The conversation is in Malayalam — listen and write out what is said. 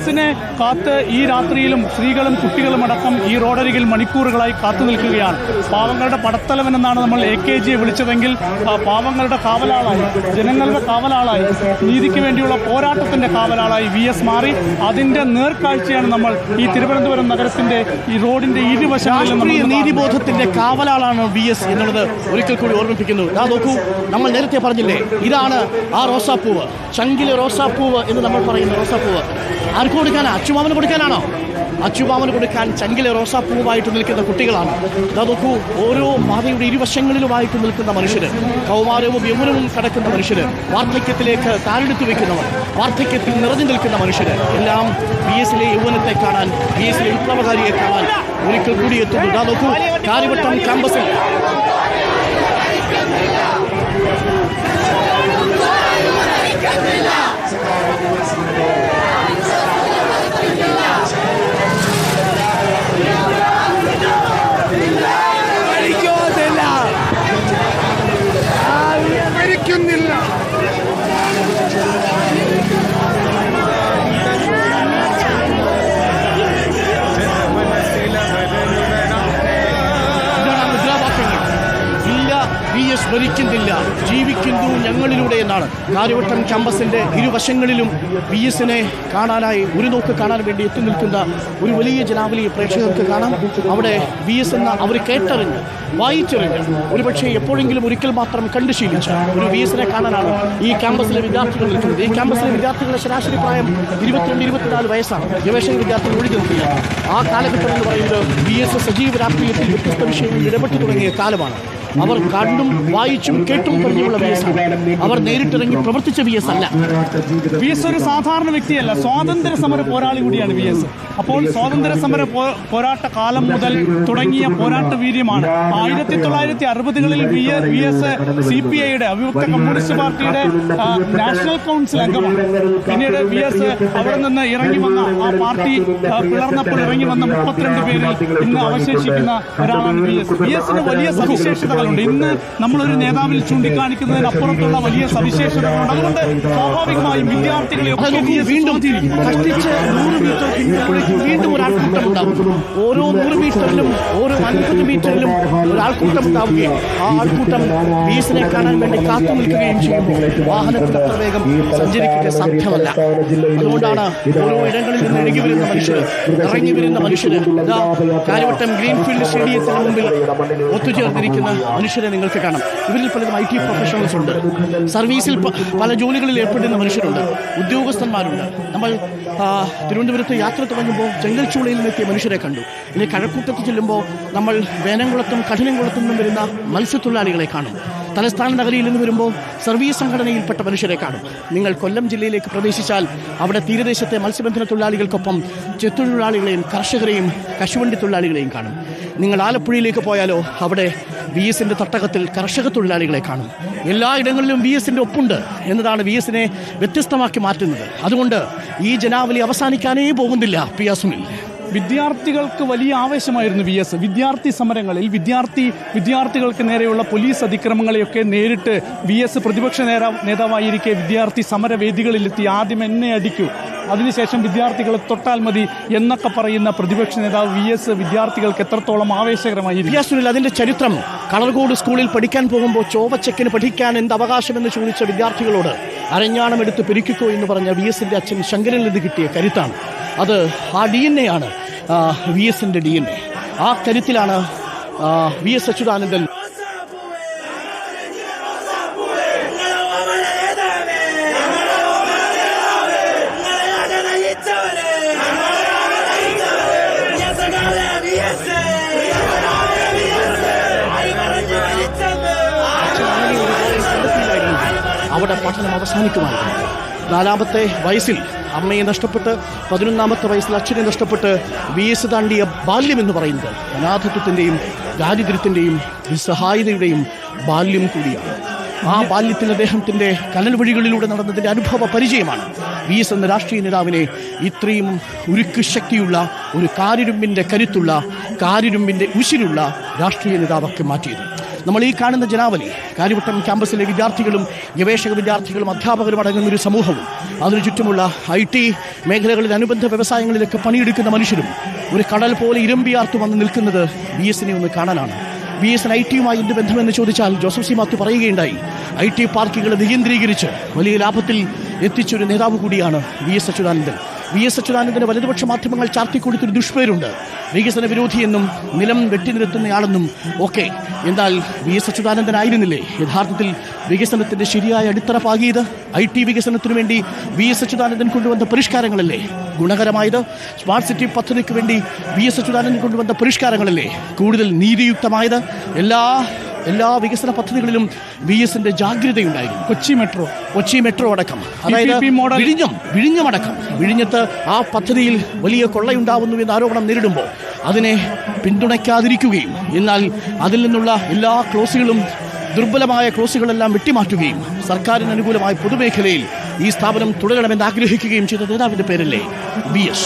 എസിനെ കാത്ത് ഈ രാത്രിയിലും സ്ത്രീകളും കുട്ടികളും അടക്കം ഈ റോഡരികിൽ മണിക്കൂറുകളായി കാത്തു നിൽക്കുകയാണ്. പാവങ്ങളുടെ പടത്തലവൻ എന്നാണ് നമ്മൾ AKGയെ വിളിച്ചതെങ്കിൽ പാവങ്ങളുടെ കാവലാളായി, ജനങ്ങളുടെ കാവലാളായി, നീതിക്ക് വേണ്ടിയുള്ള പോരാട്ടത്തിന്റെ കാവലാളായി VS മാറി. അതിന്റെ നേർക്കാഴ്ചയാണ് നമ്മൾ ഈ തിരുവനന്തപുരം നഗരത്തിന്റെ ഈ റോഡിന്റെ ഇരുവശങ്ങളിലും നീതിബോധത്തിന്റെ കാവലാളാണ് VS എന്നുള്ളത് ഒരിക്കൽ കൂടി ഓർമ്മിപ്പിക്കുന്നു. നോക്കൂ, നമ്മൾ നേരത്തെ പറഞ്ഞില്ലേ, ഇതാണ് ആ റോസാപ്പൂവ്, ചങ്കിലെ റോസാപ്പൂവ് എന്ന് നമ്മൾ പറയുന്ന റോസാപ്പൂവ്. ആർക്ക് കൊടുക്കാനാ? അച്ചുമാമന് കൊടുക്കാനാണോ? അച്ചുമാമന് കൊടുക്കാൻ ചങ്കിലെ റോസാപ്പൂവായിട്ട് നിൽക്കുന്ന കുട്ടികളാണ്. നോക്കൂ, ഓരോ പാതയുടെ ഇരുവശങ്ങളിലുമായിട്ട് നിൽക്കുന്ന മനുഷ്യര്, കൗമാരവും യൗവനവും കടക്കുന്ന മനുഷ്യര്, വാർദ്ധക്യത്തിലേക്ക് കാലെടുത്ത് വയ്ക്കുന്നവർ, വാർദ്ധക്യത്തിൽ നിറഞ്ഞു നിൽക്കുന്ന മനുഷ്യര് എല്ലാം VSലെ യൗവനത്തെ കാണാൻ, VSലെ വിപ്ലവകാരിയെ കാണാൻ ഒരിക്കൽ കൂടി എത്തുന്നു. നോക്കൂ, കാര്യവട്ടം ക്യാമ്പസിൽ VS ഭരിക്കുന്നില്ല, ജീവിക്കുന്നു ഞങ്ങളിലൂടെ എന്നാണ്. കാര്യവട്ടം ക്യാമ്പസിന്റെ ഇരുവശങ്ങളിലും VSനെ കാണാനായി, ഒരു നോക്ക് കാണാൻ വേണ്ടി എത്തി നിൽക്കുന്ന ഒരു വലിയ ജനാവലി പ്രേക്ഷകർക്ക് കാണാം. അവിടെ VS എന്ന അവർ കേട്ടറിഞ്ഞ്, വായിച്ചറിഞ്ഞ്, ഒരുപക്ഷെ എപ്പോഴെങ്കിലും ഒരിക്കൽ മാത്രം കണ്ടു ശീലിച്ച ഒരു VSനെ കാണാനാണ് ഈ ക്യാമ്പസിലെ വിദ്യാർത്ഥികൾ നിൽക്കുന്നത്. ഈ ക്യാമ്പസിലെ വിദ്യാർത്ഥികളുടെ ശരാശരി പ്രായം 22-24 വയസ്സാണ്. ഗവേഷക വിദ്യാർത്ഥികൾ ഒഴിഞ്ഞു നിൽക്കില്ല. ആ കാലഘട്ടം എന്ന് പറയുന്നത് VS സജീവ രാഷ്ട്രീയത്തിൽ വ്യത്യസ്ത വിഷയങ്ങളിൽ ഇടപെട്ടു തുടങ്ങിയ കാലമാണ്. അവർ കണ്ടും വായിച്ചും കേട്ടും പരിചയമുള്ള VS ആണ്. അവർ നേരിട്ടിറങ്ങി പ്രവർത്തിച്ച VS അല്ല. VS ഒരു സാധാരണ വ്യക്തിയല്ല, സ്വാതന്ത്ര്യ സമര പോരാളി കൂടിയാണ് VS. അപ്പോൾ സ്വാതന്ത്ര്യ സമര പോരാട്ട കാലം മുതൽ തുടങ്ങിയ പോരാട്ട വീര്യമാണ്. 1960കളിൽ VS CPIയുടെ അവിഭക്ത കമ്മ്യൂണിസ്റ്റ് പാർട്ടിയുടെ നാഷണൽ കൗൺസിൽ അംഗമാണ്. പിന്നീട് VS അവിടെ നിന്ന് ഇറങ്ങി വന്ന, ആ പാർട്ടി പിളർന്നപ്പോൾ ഇറങ്ങി വന്ന 32 പേരിൽ ഇന്ന് അവശേഷിക്കുന്ന ഒരാളാണ് VSന് വലിയ സവിശേഷതകളുണ്ട്. ഇന്ന് നമ്മളൊരു നേതാവിൽ ചൂണ്ടിക്കാണിക്കുന്നതിനപ്പുറത്തുള്ള വലിയ സവിശേഷതകളുണ്ട്. അതുകൊണ്ട് സ്വാഭാവികമായും വിദ്യാർത്ഥികളെ വീണ്ടും കഷ്ടിച്ച് 100 മീറ്റർ പിന്നിടുമ്പോഴേക്കും വീണ്ടും ഒരാൾക്കൂട്ടം ഉണ്ടാവും. ഓരോ 100 മീറ്ററിലും ഓരോ 50 മീറ്ററിലും ഒരാൾക്കൂട്ടം ഉണ്ടാവുകയും ആ ആൾക്കൂട്ടം VSനെ കാണാൻ വേണ്ടി കാത്തു നിൽക്കുകയും ചെയ്യുമ്പോൾ വാഹനത്തിൽ അത്ര വേഗം സഞ്ചരിക്കുക സാധ്യമല്ല. അതുകൊണ്ടാണ് ഓരോ ഇടങ്ങളിൽ നിന്ന് ഇറങ്ങി വരുന്ന മനുഷ്യര് കാര്യവട്ടം ഗ്രീൻഫീൽഡ് സ്റ്റേഡിയത്തിന് മുമ്പിൽ ഒത്തുചേർന്നിരിക്കുന്ന മനുഷ്യരെ നിങ്ങൾക്ക് കാണാം. ഇവരിൽ പലരും IT പ്രൊഫഷണൽസ് ഉണ്ട്, സർവീസിൽ പല ജോലികളിൽ ഏർപ്പെടുന്ന മനുഷ്യരുണ്ട്, ഉദ്യോഗസ്ഥന്മാരുണ്ട്. നമ്മൾ തിരുവനന്തപുരത്ത് യാത്ര തുടങ്ങുമ്പോൾ ചെങ്കൽച്ചൂളയിൽ നിന്നെത്തിയ മനുഷ്യരെ കണ്ടു. ഇനി കഴക്കൂട്ടത്ത് ചെല്ലുമ്പോൾ നമ്മൾ വേനംകുളത്തും കഠിനംകുളത്തും നിന്നും വരുന്ന മത്സ്യത്തൊഴിലാളികളെ കാണും. തലസ്ഥാന നഗരിയിൽ നിന്ന് വരുമ്പോൾ സർവീസ് സംഘടനയിൽപ്പെട്ട മനുഷ്യരെ കാണും. നിങ്ങൾ കൊല്ലം ജില്ലയിലേക്ക് പ്രവേശിച്ചാൽ അവിടെ തീരദേശത്തെ മത്സ്യബന്ധന തൊഴിലാളികൾക്കൊപ്പം ചെത്തൊഴിലാളികളെയും കർഷകരെയും കശുവണ്ടി തൊഴിലാളികളെയും കാണും. നിങ്ങൾ ആലപ്പുഴയിലേക്ക് പോയാലോ അവിടെ VSന്റെ തട്ടകത്തിൽ കർഷക തൊഴിലാളികളെ കാണും. എല്ലായിടങ്ങളിലും VSന്റെ ഒപ്പുണ്ട് എന്നതാണ് VSനെ വ്യത്യസ്തമാക്കി മാറ്റുന്നത്. അതുകൊണ്ട് ഈ ജനാവലി അവസാനിക്കാനേ പോകുന്നില്ല. പിയാസുനിൽ വിദ്യാർത്ഥികൾക്ക് വലിയ ആവേശമായിരുന്നു VS. വിദ്യാർത്ഥി സമരങ്ങളിൽ വിദ്യാർത്ഥികൾക്ക് നേരെയുള്ള പോലീസ് അതിക്രമങ്ങളെയൊക്കെ നേരിട്ട് VS പ്രതിപക്ഷ നേതാവായിരിക്കെ വിദ്യാർത്ഥി സമരവേദികളിലെത്തി ആദ്യം എന്നെ അടിക്കൂ, അതിനുശേഷം വിദ്യാർത്ഥികളെ തൊട്ടാൽ മതി എന്നൊക്കെ പറയുന്ന പ്രതിപക്ഷ നേതാവ് VS വിദ്യാർത്ഥികൾക്ക് എത്രത്തോളം ആവേശകരമായിരുന്നു. അതിന്റെ ചരിത്രം കളർകോട് സ്കൂളിൽ പഠിക്കാൻ പോകുമ്പോൾ ചോവച്ചക്കിന് പഠിക്കാൻ എന്ത് അവകാശമെന്ന് ചോദിച്ച വിദ്യാർത്ഥികളോട് അരഞ്ഞാണമെടുത്ത് പെരുക്കിക്കോ എന്ന് പറഞ്ഞ VSന്റെ അച്ഛൻ ശങ്കരനിൽ നിന്ന് കിട്ടിയ കരുത്താണ്. അത് ആ DNA ആണ് VSന്റെ DNA. ആ കരുത്തിലാണ് VS അച്യുതാനന്ദൻ അവിടെ പഠനം അവസാനിക്കുമായിരുന്നു. 4ാമത്തെ വയസ്സിൽ അമ്മയെ നഷ്ടപ്പെട്ട് 11ാമത്തെ വയസ്സിൽ അച്ഛനെ നഷ്ടപ്പെട്ട് VS താണ്ടിയ ബാല്യം എന്ന് പറയുന്നത് അനാഥത്വത്തിൻ്റെയും ദാരിദ്ര്യത്തിൻ്റെയും നിസ്സഹായതയുടെയും ബാല്യം കൂടിയാണ്. ആ ബാല്യത്തിൽ അദ്ദേഹത്തിൻ്റെ കനൽ വഴികളിലൂടെ നടന്നതിൻ്റെ അനുഭവ പരിചയമാണ് VS എന്ന രാഷ്ട്രീയ നേതാവിനെ ഇത്രയും ഉരുക്ക് ശക്തിയുള്ള, ഒരു കാരിരുമ്പിൻ്റെ കരുത്തുള്ള, കാരിരുമ്പിൻ്റെ ഉശിരുള്ള രാഷ്ട്രീയ നേതാവാക്കി മാറ്റിയത്. നമ്മൾ ഈ കാണുന്ന ജനാവലി കാര്യവട്ടം ക്യാമ്പസിലെ വിദ്യാർത്ഥികളും ഗവേഷക വിദ്യാർത്ഥികളും അധ്യാപകരും അടങ്ങുന്ന ഒരു സമൂഹവും അതിനു ചുറ്റുമുള്ള IT മേഖലകളിൽ അനുബന്ധ വ്യവസായങ്ങളിലൊക്കെ പണിയെടുക്കുന്ന മനുഷ്യരും ഒരു കടൽ പോലെ ഇരമ്പിയാർത്തു വന്ന് നിൽക്കുന്നത് BSനെ ഒന്ന് കാണാനാണ്. BSന് IT-യുമായി എന്ത് ബന്ധമെന്ന് ചോദിച്ചാൽ ജോസഫ് സി മാത്യു പറയുകയുണ്ടായി, IT പാർക്കുകൾ വികേന്ദ്രീകരിച്ച് വലിയ ലാഭത്തിൽ എത്തിച്ചൊരു നേതാവ് കൂടിയാണ് VS അച്യുതാനന്ദൻ. VS അച്യുതാനന്ദന് വലതുപക്ഷ മാധ്യമങ്ങൾ ചാർത്തിക്കൊടുത്തൊരു ദുഷ്പേരുണ്ട്, വികസന വിരോധിയെന്നും നിലം വെട്ടിനിരത്തുന്നയാളെന്നും ഒക്കെ. എന്നാൽ VS അച്യുതാനന്ദനായിരുന്നില്ലേ യഥാർത്ഥത്തിൽ വികസനത്തിന്റെ ശരിയായ അടിത്തറ പാകിയത്? IT വികസനത്തിനു വേണ്ടി VS അച്യുതാനന്ദൻ കൊണ്ടുവന്ന പരിഷ്കാരങ്ങളല്ലേ ഗുണകരമായത്? സ്മാർട്ട് സിറ്റി പദ്ധതിക്ക് വേണ്ടി VS അച്യുതാനന്ദൻ കൊണ്ടുവന്ന പരിഷ്കാരങ്ങളല്ലേ കൂടുതൽ നീതിയുക്തമായത്? എല്ലാ വികസന പദ്ധതികളിലും VSന്റെ ജാഗ്രതയുണ്ടായിരുന്നു. കൊച്ചി മെട്രോ അടക്കം, അതായത് വിഴിഞ്ഞമടക്കം. വിഴിഞ്ഞത്ത് ആ പദ്ധതിയിൽ വലിയ കൊള്ളയുണ്ടാവുന്നു എന്ന ആരോപണം നേരിടുമ്പോൾ അതിനെ പിന്തുണയ്ക്കാതിരിക്കുകയും എന്നാൽ അതിൽ നിന്നുള്ള എല്ലാ ക്ലോസുകളും ദുർബലമായ ക്ലോസുകളെല്ലാം വെട്ടിമാറ്റുകയും സർക്കാരിന് അനുകൂലമായ പൊതുമേഖലയിൽ ഈ സ്ഥാപനം തുടരണമെന്ന് ആഗ്രഹിക്കുകയും ചെയ്ത നേതാവിന്റെ പേരല്ലേ VS.